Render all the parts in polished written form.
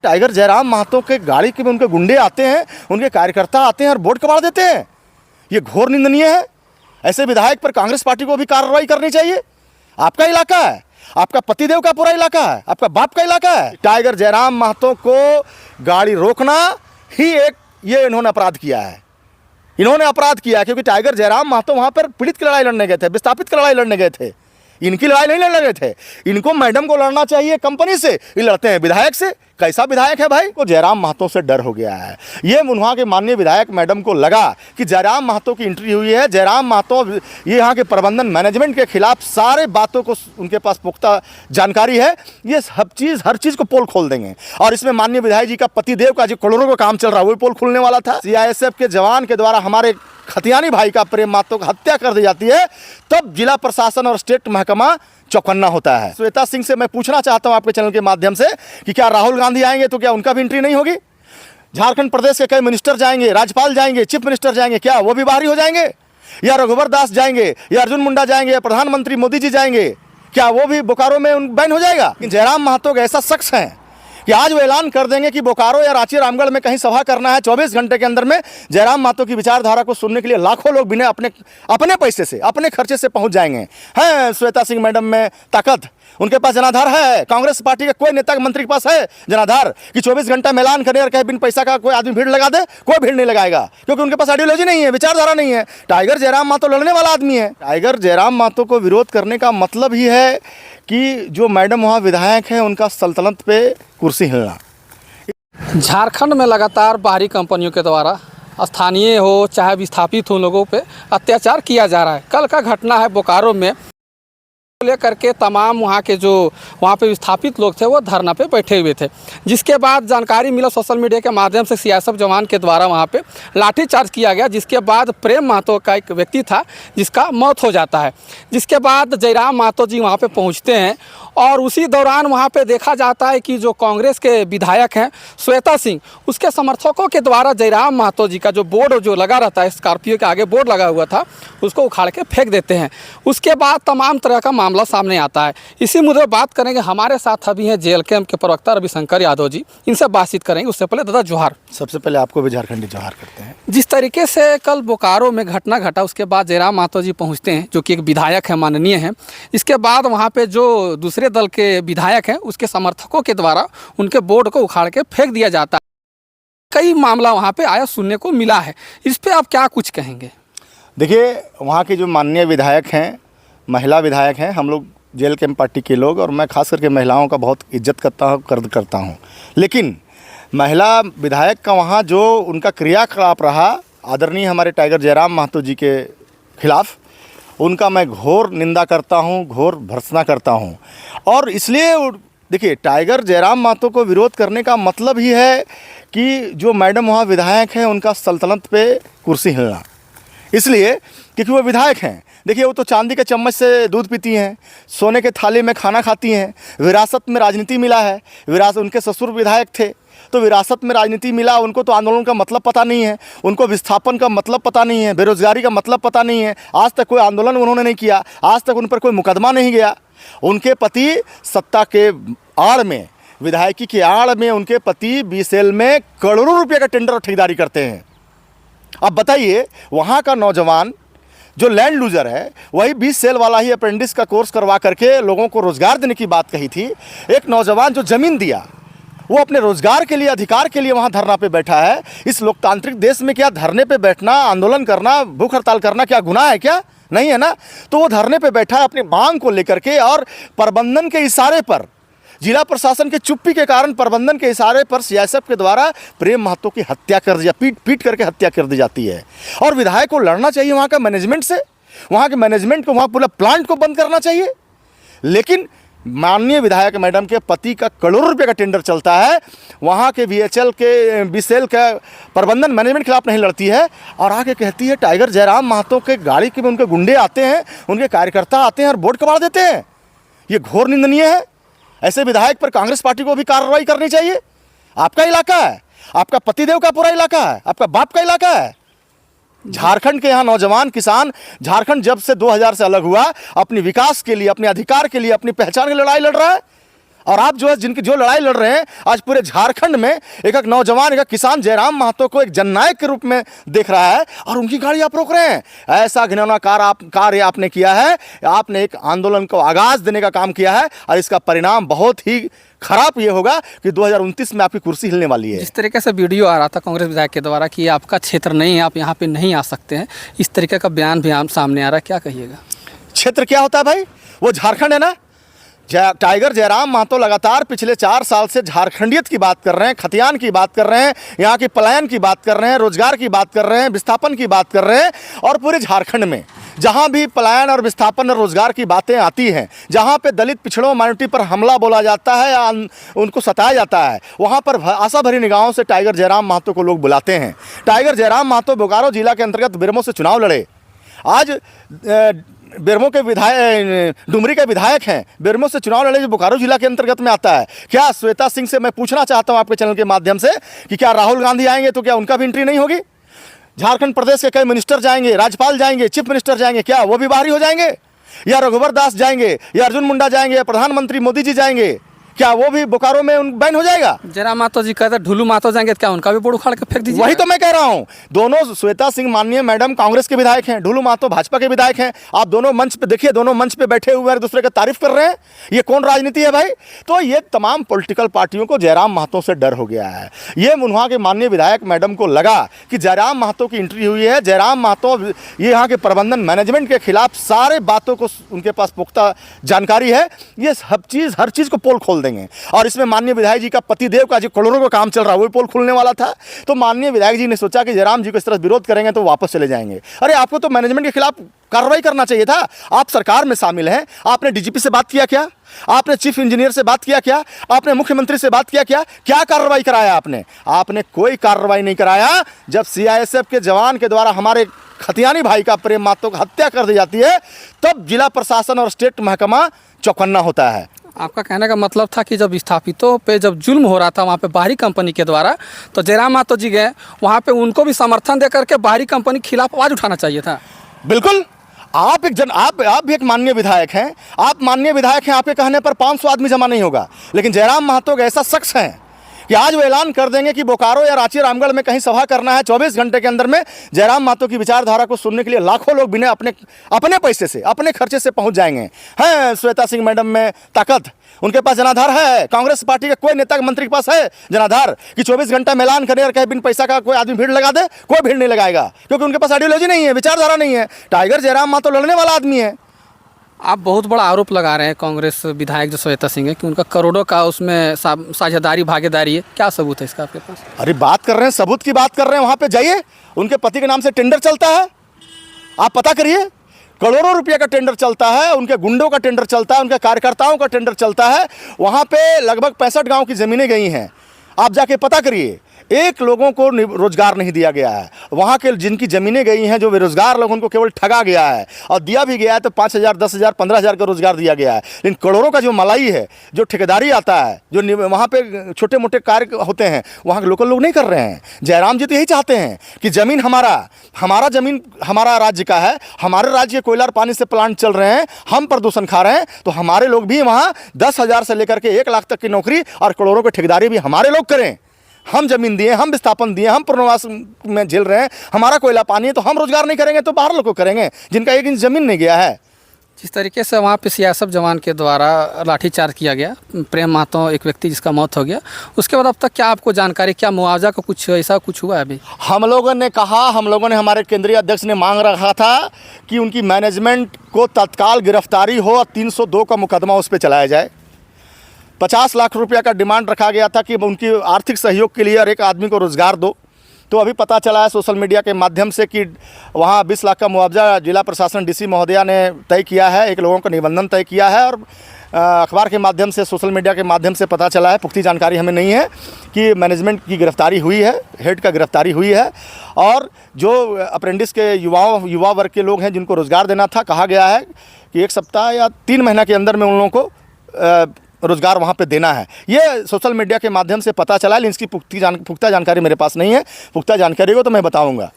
Tiger Jairam Mahato के गाड़ी के में उनके गुंडे आते हैं, उनके कार्यकर्ता आते हैं और वोट कबाड़ देते हैं। ये घोर निंदनीय है। ऐसे विधायक पर कांग्रेस पार्टी को भी कार्रवाई करनी चाहिए। आपका इलाका है, आपका पतिदेव का पूरा इलाका है, आपका बाप का इलाका है। टाइगर जयराम महतो को गाड़ी रोकना ही एक ये इन्होंने अपराध किया है। इन्होंने अपराध किया क्योंकि टाइगर जयराम महतो वहाँ पर पीड़ित की लड़ाई लड़ने गए थे, विस्थापित की लड़ाई लड़ने गए थे। इनकी लड़ाई नहीं लड़ने गए थे। इनको मैडम को लड़ना चाहिए कंपनी से, ये लड़ते हैं विधायक से। कैसा विधायक है भाई? वो जयराम महतो से डर हो गया है। ये वहाँ के माननीय विधायक मैडम को लगा कि जयराम महतो की एंट्री हुई है, जयराम महतो ये यहाँ के प्रबंधन मैनेजमेंट के खिलाफ सारे बातों को उनके पास पुख्ता जानकारी है, ये हर चीज़ को पोल खोल देंगे। और इसमें माननीय विधायक जी का पतिदेव का जो करोड़ों का काम चल रहा है वही पोल खुलने वाला था। CISF के जवान के द्वारा हमारे खतियानी भाई का प्रेम महतो की हत्या कर दी जाती है, तब जिला प्रशासन और स्टेट महकमा चौकन्ना होता है। श्वेता सिंह से मैं पूछना चाहता हूं आपके चैनल के माध्यम से कि क्या राहुल गांधी आएंगे तो क्या उनका भी एंट्री नहीं होगी? झारखंड प्रदेश के कई मिनिस्टर जाएंगे, राज्यपाल जाएंगे, चीफ मिनिस्टर जाएंगे, क्या वो भी बाहरी हो जाएंगे? या रघुवर दास जाएंगे, या अर्जुन मुंडा जाएंगे, या प्रधानमंत्री मोदी जी जाएंगे, क्या वो भी बोकारो में बैन हो जाएगा? जयराम महतो ऐसा शख्स है कि आज वो ऐलान कर देंगे कि बोकारो या रांची रामगढ़ में कहीं सभा करना है, 24 घंटे के अंदर में जयराम महतो की विचारधारा को सुनने के लिए लाखों लोग बिना अपने पैसे से, अपने खर्चे से पहुंच जाएंगे। हैं श्वेता सिंह मैडम में ताकत, उनके पास जनाधार है। कांग्रेस पार्टी के कोई नेता मंत्री के पास है जनाधार कि 24 घंटा में ऐलान करे और कहे बिन पैसा का कोई आदमी भीड़ लगा दे? कोई भीड़ नहीं लगाएगा, क्योंकि उनके पास आइडियोलॉजी नहीं है, विचारधारा नहीं है। टाइगर जयराम महतो लड़ने वाला आदमी है। टाइगर जयराम महतो को विरोध करने का मतलब ही है कि जो मैडम वहाँ विधायक है उनका सल्तनत पे कुर्सी हिलना। झारखंड में लगातार बाहरी कंपनियों के द्वारा स्थानीय हो चाहे विस्थापित हो लोगों पे अत्याचार किया जा रहा है। कल का घटना है बोकारो में, लेकर के तमाम वहाँ के जो वहाँ पे विस्थापित लोग थे वो धरना पे बैठे हुए थे, जिसके बाद जानकारी मिला सोशल मीडिया के माध्यम से CISF जवान के द्वारा वहाँ पे लाठीचार्ज किया गया, जिसके बाद प्रेम महतो का एक व्यक्ति था जिसका मौत हो जाता है। जिसके बाद जयराम महतो जी वहाँ पे पहुँचते हैं और उसी दौरान वहाँ पे देखा जाता है कि जो कांग्रेस के विधायक हैं श्वेता सिंह, उसके समर्थकों के द्वारा जयराम महतो जी का जो बोर्ड जो लगा रहता है, स्कॉर्पियो के आगे बोर्ड लगा हुआ था, उसको उखाड़ के फेंक देते हैं। उसके बाद तमाम तरह का मामला सामने आता है। इसी मुद्दे पर बात करेंगे। हमारे साथ अभी हैं JLKM के प्रवक्ता रविशंकर यादव जी, इनसे बातचीत करेंगे। उससे पहले दादा जोहार। सबसे पहले आपको भी झारखंडी जोहार करते हैं। जिस तरीके से कल बोकारो में घटना घटा, उसके बाद जयराम महतो जी पहुँचते हैं जो कि एक विधायक है, माननीय है। इसके बाद वहाँ पर जो दूसरे दल के विधायक हैं उसके समर्थकों के द्वारा उनके बोर्ड को उखाड़ के फेंक दिया जाता है। कई मामला वहाँ पे आया सुनने को मिला है, इस पे आप क्या कुछ कहेंगे? देखिए, वहाँ के जो माननीय विधायक हैं, महिला विधायक हैं, हम लोग JLKM पार्टी के लोग, और मैं खास करके महिलाओं का बहुत इज्जत करता हूँ, लेकिन महिला विधायक का वहाँ जो उनका क्रियाकलाप रहा आदरणीय हमारे टाइगर जयराम महतो जी के खिलाफ, उनका मैं घोर निंदा करता हूं, घोर भर्त्सना करता हूं। और इसलिए देखिए, टाइगर जयराम महतो को विरोध करने का मतलब ही है कि जो मैडम वहाँ विधायक हैं उनका सल्तनत पे कुर्सी हिलना। इसलिए क्योंकि वो विधायक हैं। देखिए, वो तो चांदी के चम्मच से दूध पीती हैं, सोने के थाली में खाना खाती हैं, विरासत में राजनीति मिला है। विरासत, उनके ससुर विधायक थे तो विरासत में राजनीति मिला। उनको तो आंदोलन का मतलब पता नहीं है, उनको विस्थापन का मतलब पता नहीं है, बेरोजगारी का मतलब पता नहीं है। आज तक कोई आंदोलन उन्होंने नहीं किया, आज तक उन पर कोई मुकदमा नहीं गया। उनके पति सत्ता के आड़ में, विधायकी के आड़ में उनके पति BCL में करोड़ों रुपये का टेंडर और ठेकेदारी करते हैं। अब बताइए, वहाँ का नौजवान जो लैंड लूजर है वही BCL वाला ही अप्रेंटिस का कोर्स करवा करके लोगों को रोज़गार देने की बात कही थी। एक नौजवान जो ज़मीन दिया, वो अपने रोजगार के लिए, अधिकार के लिए वहाँ धरना पे बैठा है। इस लोकतांत्रिक देश में क्या धरने पे बैठना, आंदोलन करना, भूख हड़ताल करना क्या गुनाह है? क्या नहीं है ना? तो वो धरने पे बैठा है अपनी मांग को लेकर के, और प्रबंधन के इशारे पर, जिला प्रशासन के चुप्पी के कारण प्रबंधन के इशारे पर CISF के द्वारा प्रेम महतो की हत्या कर दी, पीट करके हत्या कर दी जाती है। और विधायक को लड़ना चाहिए वहाँ का मैनेजमेंट से, वहाँ के मैनेजमेंट को, वहाँ पूरा प्लांट को बंद करना चाहिए। लेकिन माननीय विधायक मैडम के पति का करोड़ों रुपए का टेंडर चलता है, वहाँ के BCL का प्रबंधन मैनेजमेंट के खिलाफ नहीं लड़ती है, और आके कहती है टाइगर जयराम महतो के गाड़ी के में उनके गुंडे आते हैं, उनके कार्यकर्ता आते हैं और वोट कबाड़ देते हैं। ये घोर निंदनीय है। ऐसे विधायक पर कांग्रेस पार्टी को भी कार्रवाई करनी चाहिए। आपका इलाका है, आपका पतिदेव का पूरा इलाका है, आपका बाप का इलाका है। झारखंड के यहाँ नौजवान किसान, झारखंड जब से 2000 से अलग हुआ, अपने विकास के लिए, अपने अधिकार के लिए, अपनी पहचान की लड़ाई लड़ रहा है। और आप जो है जिनकी जो लड़ाई लड़ रहे हैं आज पूरे झारखंड में, एक नौजवान, एक किसान जयराम महतो को एक जननायक के रूप में देख रहा है और उनकी गाड़ी आप रोक रहे हैं। ऐसा घिनौना कार्य आपने किया है। आपने एक आंदोलन को आगाज देने का काम किया है और इसका परिणाम बहुत ही खराब ये होगा कि 2029 में आपकी कुर्सी हिलने वाली है। जिस तरीके से वीडियो आ रहा था कांग्रेस विधायक के द्वारा कि आपका क्षेत्र नहीं है, आप यहाँ पे नहीं आ सकते हैं, इस तरीके का बयान भी आम सामने आ रहा है, क्या कहिएगा? क्षेत्र क्या होता है भाई? वो झारखंड है ना। टाइगर जयराम महतो लगातार पिछले 4 साल से झारखंडियत की बात कर रहे हैं, खतियान की बात कर रहे हैं, यहाँ की पलायन की बात कर रहे हैं, रोजगार की बात कर रहे हैं, विस्थापन की बात कर रहे हैं। और पूरे झारखंड में जहाँ भी पलायन और विस्थापन और रोजगार की बातें आती हैं, जहाँ पे दलित पिछड़ों माइनॉरिटी पर हमला बोला जाता है या उनको सताया जाता है, वहाँ पर आशा भरी निगाहों से टाइगर जयराम महतो को लोग बुलाते हैं। टाइगर जयराम महतो बोकारो जिला के अंतर्गत बेरमो से चुनाव लड़े। आज बेरमो के डुमरी के विधायक हैं, बेरमो से चुनाव लड़े जो बोकारो जिला के अंतर्गत में आता है। क्या श्वेता सिंह से मैं पूछना चाहता हूं आपके चैनल के माध्यम से कि क्या राहुल गांधी आएंगे तो क्या उनका भी एंट्री नहीं होगी? झारखंड प्रदेश के कई मिनिस्टर जाएंगे, राज्यपाल जाएंगे, चीफ मिनिस्टर जाएंगे, क्या वो भी बाहरी हो जाएंगे? या रघुवर दास जाएंगे, या अर्जुन मुंडा जाएंगे, या प्रधानमंत्री मोदी जी जाएंगे, क्या वो भी बोकारो में बैन हो जाएगा? जयराम महतो जी कहते ढुलू महतो जाएंगे तो क्या उनका भी बोर्ड उखाड़ के फेंक दीजिए? वही तो मैं कह रहा हूं। दोनों श्वेता सिंह माननीय मैडम कांग्रेस के विधायक हैं, ढुलू महतो भाजपा के विधायक हैं। आप दोनों मंच पे देखिए, दोनों मंच पे बैठे हुए एक दूसरे की तारीफ कर रहे हैं। ये कौन राजनीति है भाई? तो ये तमाम पॉलिटिकल पार्टियों को जयराम महतो से डर हो गया है। ये वहाँ के माननीय विधायक मैडम को लगा कि जयराम महतो की एंट्री हुई है, जयराम महतो ये यहाँ के प्रबंधन मैनेजमेंट के खिलाफ सारे बातों को उनके पास पुख्ता जानकारी है, ये हर चीज़ को पोल खोल देंगे। और इसमें माननीय विधायक जी का पतिदेव का जो करोड़ों का काम चल रहा है वो पोल खुलने वाला था। तो माननीय विधायक जी ने सोचा कि जयराम जी को इस तरह विरोध करेंगे तो वापस चले जाएंगे। अरे आपको तो मैनेजमेंट के खिलाफ कार्रवाई करना चाहिए था। आप सरकार में शामिल हैं, आपने डीजीपी से बात किया क्या? आपने चीफ इंजीनियर से बात किया क्या? आपने मुख्यमंत्री से बात किया क्या? क्या कार्रवाई कराया आपने? आपने कोई कार्रवाई नहीं कराया। जब सीआईएसएफ के जवान के द्वारा हमारे खतियानी भाई का प्रेम महतो की हत्या कर दी जाती है तब जिला प्रशासन और स्टेट महकमा चौकन्ना होता है। आपका कहने का मतलब था कि जब विस्थापितों पे जब जुल्म हो रहा था वहाँ पे बाहरी कंपनी के द्वारा, तो जयराम महतो जी गए वहाँ पे, उनको भी समर्थन दे करके बाहरी कंपनी के खिलाफ आवाज़ उठाना चाहिए था। बिल्कुल। आप भी एक माननीय विधायक हैं, आप माननीय विधायक हैं, आपके कहने पर 500 आदमी जमा नहीं होगा। लेकिन जयराम महतो ऐसा शख्स हैं कि आज वो ऐलान कर देंगे कि बोकारो या रांची रामगढ़ में कहीं सभा करना है, 24 घंटे के अंदर में जयराम महतो की विचारधारा को सुनने के लिए लाखों लोग बिना अपने पैसे से, अपने खर्चे से पहुंच जाएंगे। हैं श्वेता सिंह मैडम में ताकत, उनके पास जनाधार है। कांग्रेस पार्टी के कोई नेता मंत्री के पास है जनाधार कि 24 घंटा में ऐलान करे और कहे बिन पैसा का कोई आदमी भीड़ लगा दे? कोई भीड़ नहीं लगाएगा, क्योंकि उनके पास आइडियोलॉजी नहीं है, विचारधारा नहीं है। टाइगर जयराम महतो लड़ने वाला आदमी है। आप बहुत बड़ा आरोप लगा रहे हैं कांग्रेस विधायक जो श्वेता सिंह है कि उनका करोड़ों का उसमें साझेदारी भागीदारी है, क्या सबूत है इसका आपके पास? अरे बात कर रहे हैं, सबूत की बात कर रहे हैं, वहाँ पे जाइए। उनके पति के नाम से टेंडर चलता है, आप पता करिए। करोड़ों रुपये का टेंडर चलता है, उनके गुंडों का टेंडर चलता है, उनके कार्यकर्ताओं का टेंडर चलता है। वहाँ पे लगभग 65 गाँव की ज़मीनें गई हैं, आप जाके पता करिए। एक लोगों को रोजगार नहीं दिया गया है। वहाँ के जिनकी ज़मीनें गई हैं, जो बेरोजगार लोग, उनको केवल ठगा गया है। और दिया भी गया है तो 5,000, 10,000, 15,000 का रोजगार दिया गया है। लेकिन करोड़ों का जो मलाई है, जो ठेकेदारी आता है, जो वहाँ पे छोटे मोटे कार्य होते हैं, वहाँ के लोकल लोग नहीं कर रहे हैं। जयराम जी तो यही चाहते हैं कि ज़मीन हमारा ज़मीन हमारा राज्य का है, हमारे राज्य के कोयला और पानी से प्लांट चल रहे हैं, हम प्रदूषण खा रहे हैं, तो हमारे लोग भी वहाँ 10,000 से लेकर के 1 लाख तक की नौकरी और करोड़ों की ठेकेदारी भी हमारे लोग करें। हम जमीन दिए, हम विस्थापन दिए, हम पुनर्वास में झेल रहे हैं, हमारा कोयला पानी है, तो हम रोजगार नहीं करेंगे तो बाहर लोग को करेंगे जिनका 1 इंच जमीन नहीं गया है। जिस तरीके से वहाँ पे सीआईएसएफ जवान के द्वारा लाठीचार्ज किया गया, प्रेम महतो एक व्यक्ति जिसका मौत हो गया, उसके बाद अब तक क्या आपको जानकारी, क्या मुआवजा का कुछ ऐसा कुछ हुआ है अभी? हम लोगों ने हमारे केंद्रीय अध्यक्ष ने मांग रखा था कि उनकी मैनेजमेंट को तत्काल गिरफ्तारी हो और 302 का मुकदमा उस पर चलाया जाए। 50 लाख रुपया का डिमांड रखा गया था कि उनकी आर्थिक सहयोग के लिए और एक आदमी को रोज़गार दो। तो अभी पता चला है सोशल मीडिया के माध्यम से कि वहाँ 20 लाख का मुआवजा जिला प्रशासन डीसी महोदया ने तय किया है, एक लोगों का निबंधन तय किया है। और अखबार के माध्यम से, सोशल मीडिया के माध्यम से पता चला है, पुख्ती जानकारी हमें नहीं है कि मैनेजमेंट की गिरफ्तारी हुई है, हेड का गिरफ्तारी हुई है। और जो अप्रेंटिस के युवा वर्ग के लोग हैं जिनको रोज़गार देना था, कहा गया है कि 1 सप्ताह या 3 महीना के अंदर में उन लोगों को रोजगार वहाँ पे देना है। ये सोशल मीडिया के माध्यम से पता चला, लेकिन इसकी पुख्ता जानकारी मेरे पास नहीं है। पुख्ता जानकारी हो तो मैं बताऊंगा।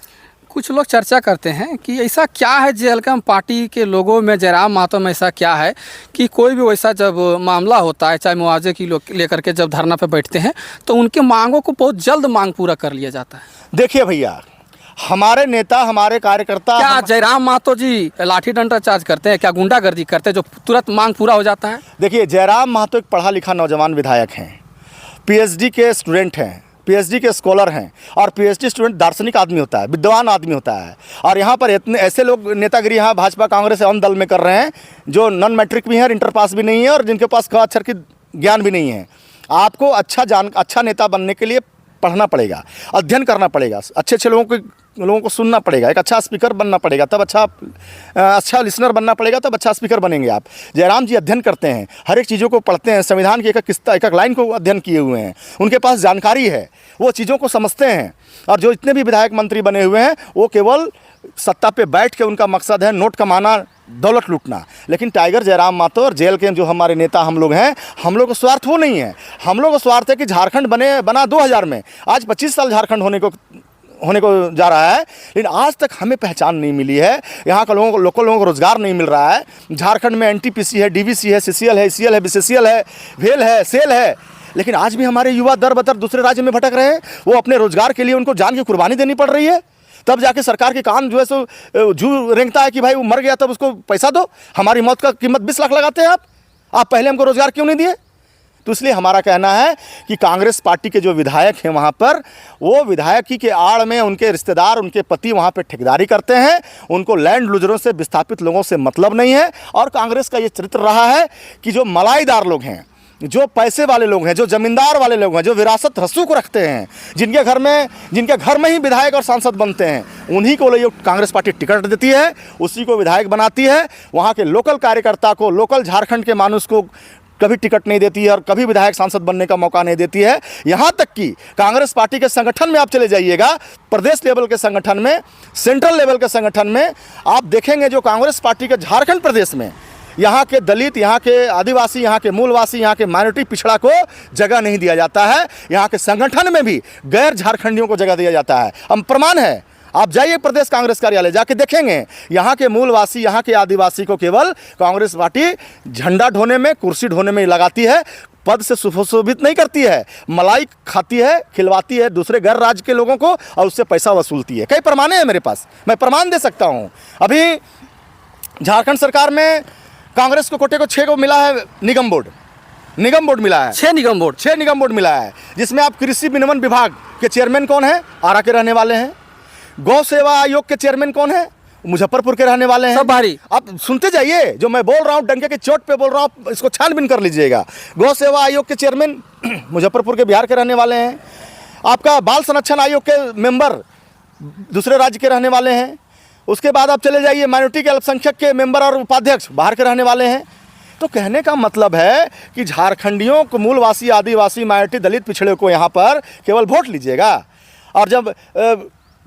कुछ लोग चर्चा करते हैं कि ऐसा क्या है जेएलकेएम पार्टी के लोगों में, जयराम महतो में ऐसा क्या है कि कोई भी वैसा जब मामला होता है, चाहे मुआवजे की लेकर के जब धरना पे बैठते हैं तो उनके मांगों को बहुत जल्द मांग पूरा कर लिया जाता है। देखिए भैया, हमारे नेता, हमारे कार्यकर्ता, क्या जयराम महतो जी लाठी डंडा चार्ज करते हैं, क्या गुंडागर्दी करते हैं जो तुरंत मांग पूरा हो जाता है? देखिए, जयराम महतो एक पढ़ा लिखा नौजवान विधायक हैं, पीएचडी के स्टूडेंट हैं, पीएचडी के स्कॉलर हैं, और पीएचडी स्टूडेंट दार्शनिक आदमी होता है, विद्वान आदमी होता है। और यहाँ पर इतने ऐसे लोग नेतागिरी यहाँ भाजपा कांग्रेस एवं दल में कर रहे हैं जो नॉन मैट्रिक भी हैं और इंटर पास भी नहीं है और जिनके पास क अक्षर की ज्ञान भी नहीं है। आपको अच्छा नेता बनने के लिए पढ़ना पड़ेगा, अध्ययन करना पड़ेगा, अच्छे लोगों को सुनना पड़ेगा, एक अच्छा स्पीकर बनना पड़ेगा, तब अच्छा लिसनर बनना पड़ेगा, तब अच्छा स्पीकर बनेंगे आप। जयराम जी अध्ययन करते हैं, हर एक चीज़ों को पढ़ते हैं, संविधान की एक लाइन को अध्ययन किए हुए हैं, उनके पास जानकारी है, वो चीज़ों को समझते हैं। और जो इतने भी विधायक मंत्री बने हुए हैं वो केवल सत्ता पे बैठ के उनका मकसद है नोट कमाना, दौलत लूटना। लेकिन टाइगर जयराम महतो और जेएलकेएम जो हमारे नेता हम लोग हैं, हम लोग का स्वार्थ वो नहीं है। हम लोग का स्वार्थ है कि झारखंड बना 2000 में, आज 25 साल झारखंड होने को जा रहा है, लेकिन आज तक हमें पहचान नहीं मिली है। यहाँ का लोकल लोगों को रोज़गार नहीं मिल रहा है। झारखंड में एनटीपीसी है, डीवीसी है, सीसीएल है, ईसीएल है, बीसीसीएल है, वेल है, सेल है, लेकिन आज भी हमारे युवा दर बदर दूसरे राज्य में भटक रहे हैं। वो अपने रोज़गार के लिए उनको जान की कुर्बानी देनी पड़ रही है, तब जाके सरकार के कान जो है सो जू रेंगता है कि भाई वो मर गया तब उसको पैसा दो। हमारी मौत का कीमत 20 लाख लगाते हैं आप पहले हमको रोज़गार क्यों नहीं दिए? तो इसलिए हमारा कहना है कि कांग्रेस पार्टी के जो विधायक हैं वहाँ पर, वो विधायकी के आड़ में उनके रिश्तेदार, उनके पति वहाँ पे ठेकेदारी करते हैं। उनको लैंड लूजरों से, विस्थापित लोगों से मतलब नहीं है। और कांग्रेस का ये चरित्र रहा है कि जो मलाईदार लोग हैं, जो पैसे वाले लोग हैं, जो जमींदार वाले लोग हैं, जो विरासत रस्सू को रखते हैं, जिनके घर में ही विधायक और सांसद बनते हैं, उन्हीं को लिए कांग्रेस पार्टी टिकट देती है, उसी को विधायक बनाती है। वहाँ के लोकल कार्यकर्ता को, लोकल झारखंड के मानुष को कभी टिकट नहीं देती है और कभी विधायक सांसद बनने का मौका नहीं देती है। यहाँ तक कि कांग्रेस पार्टी के संगठन में आप चले जाइएगा, प्रदेश लेवल के संगठन में, सेंट्रल लेवल के संगठन में, आप देखेंगे जो कांग्रेस पार्टी के झारखंड प्रदेश में यहाँ के दलित, यहाँ के आदिवासी, यहाँ के मूलवासी, यहाँ के माइनॉरिटी पिछड़ा को जगह नहीं दिया जाता है। यहाँ के संगठन में भी गैर झारखंडियों को जगह दिया जाता है। हम प्रमाण है, आप जाइए प्रदेश कांग्रेस कार्यालय, जाके देखेंगे यहाँ के मूलवासी, यहाँ के आदिवासी को केवल कांग्रेस पार्टी झंडा ढोने में, कुर्सी ढोने में लगाती है, पद से सुशोभित नहीं करती है। मलाई खाती है, खिलवाती है दूसरे गैर राज्य के लोगों को और उससे पैसा वसूलती है। कई प्रमाण हैं मेरे पास, मैं प्रमाण दे सकता हूँ। अभी झारखंड सरकार में कांग्रेस को कोटे को 6 को मिला है निगम बोर्ड मिला है, 6 निगम बोर्ड मिला है, जिसमें आप कृषि विनियमन विभाग के चेयरमैन कौन है? आरा के रहने वाले हैं। गौ सेवा आयोग के चेयरमैन कौन है? मुजफ्फरपुर के रहने वाले हैं। सब भारी आप सुनते जाइए, जो मैं बोल रहा हूँ डंके की चोट पे बोल रहा हूँ, इसको छानबीन कर लीजिएगा। गौ सेवा आयोग के चेयरमैन मुजफ्फरपुर के, बिहार के रहने वाले हैं। आपका बाल संरक्षण आयोग के मेंबर दूसरे राज्य के रहने वाले हैं। उसके बाद आप चले जाइए, माइनॉरिटी के अल्पसंख्यक के मेंबर और उपाध्यक्ष बाहर के रहने वाले हैं। तो कहने का मतलब है कि झारखंडियों को, मूलवासी, आदिवासी, माइनॉरिटी, दलित पिछड़े को यहाँ पर केवल वोट लीजिएगा, और जब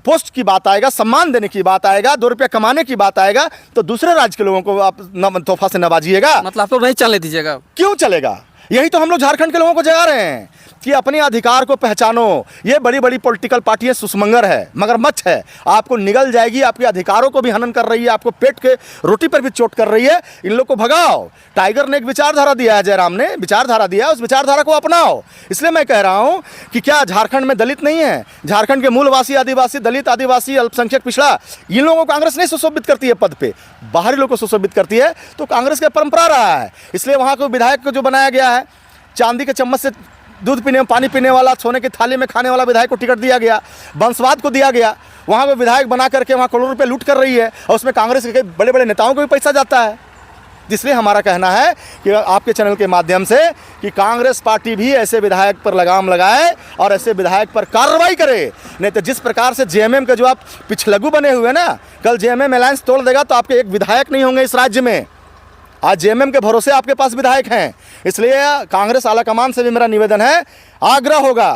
पोस्ट की बात आएगा, सम्मान देने की बात आएगा, 2 रुपये कमाने की बात आएगा, तो दूसरे राज्य के लोगों को आप तोहफा से नवाजिएगा। मतलब आप लोग नहीं चलने दीजिएगा? क्यों चलेगा? यही तो हम लोग झारखंड के लोगों को जगा रहे हैं कि अपने अधिकार को पहचानो। ये बड़ी बड़ी पॉलिटिकल पार्टियां सुसमंगर है, मगरमच्छ है, आपको निगल जाएगी, आपके अधिकारों को भी हनन कर रही है, आपको पेट के रोटी पर भी चोट कर रही है। इन लोग को भगाओ। टाइगर ने एक विचारधारा दिया है, जयराम ने विचारधारा दिया, उस विचारधारा को अपनाओ। इसलिए मैं कह रहा हूं कि क्या झारखंड में दलित नहीं है? झारखंड के मूलवासी, आदिवासी, दलित, आदिवासी, अल्पसंख्यक, पिछड़ा, इन लोगों को कांग्रेस नहीं सुशोभित करती है पद पे, बाहरी लोग को सुशोभित करती है। तो कांग्रेस का परंपरा रहा है। इसलिए वहाँ को विधायक को जो बनाया गया है, चांदी के चम्मच से दूध पीने, पानी पीने वाला, सोने की थाली में खाने वाला विधायक को टिकट दिया गया, वंशवाद को दिया गया। वहाँ को विधायक बना करके वहाँ करोड़ों रुपए लूट कर रही है, और उसमें कांग्रेस के बड़े बड़े नेताओं को भी पैसा जाता है। इसलिए हमारा कहना है कि आपके चैनल के माध्यम से कि कांग्रेस पार्टी भी ऐसे विधायक पर लगाम लगाए और ऐसे विधायक पर कार्रवाई करे। नहीं तो जिस प्रकार से जेएमएम के जो आप पिछलगू बने हुए ना, कल जेएमएम अलायंस तोड़ देगा तो आपके एक विधायक नहीं होंगे इस राज्य में। आज जेएमएम के भरोसे आपके पास विधायक हैं। इसलिए कांग्रेस आलाकमान से भी मेरा निवेदन है, आग्रह होगा,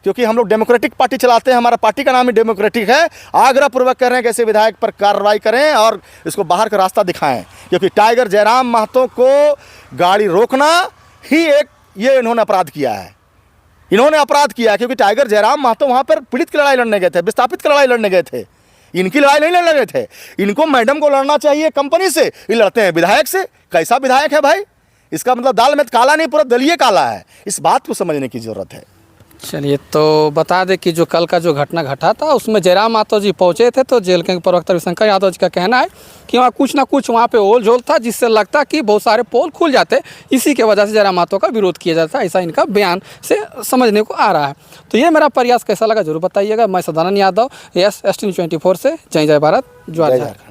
क्योंकि हम लोग डेमोक्रेटिक पार्टी चलाते हैं, हमारा पार्टी का नाम ही डेमोक्रेटिक है। आग्रह पूर्वक कह रहे हैं कि ऐसे विधायक पर कार्रवाई करें और इसको बाहर का रास्ता दिखाएं, क्योंकि टाइगर जयराम महतो को गाड़ी रोकना ही ये इन्होंने अपराध किया है। इन्होंने अपराध किया है क्योंकि टाइगर जयराम महतो वहाँ पर पीड़ित की लड़ाई लड़ने गए थे, विस्थापित की लड़ाई लड़ने गए थे। इनकी लड़ाई नहीं लड़ रहे थे, इनको मैडम को लड़ना चाहिए कंपनी से, ये लड़ते हैं विधायक से। कैसा विधायक है भाई? इसका मतलब दाल में काला नहीं, पूरा दलिए काला है। इस बात को समझने की ज़रूरत है। चलिए, तो बता दें कि जो कल का जो घटना घटा था उसमें जयराम मातो जी पहुंचे थे, तो जेल के प्रवक्ता रविशंकर यादव जी का कहना है कि वहाँ कुछ ना कुछ वहाँ पे ओल झोल था, जिससे लगता कि बहुत सारे पोल खुल जाते, इसी के वजह से जयराम मातो का विरोध किया जाता, ऐसा इनका बयान से समझने को आ रहा है। तो ये मेरा प्रयास कैसा लगा जरूर बताइएगा। मैं सदानंद यादव, ST News 24 से। जय जय भारत, जय झारखंड।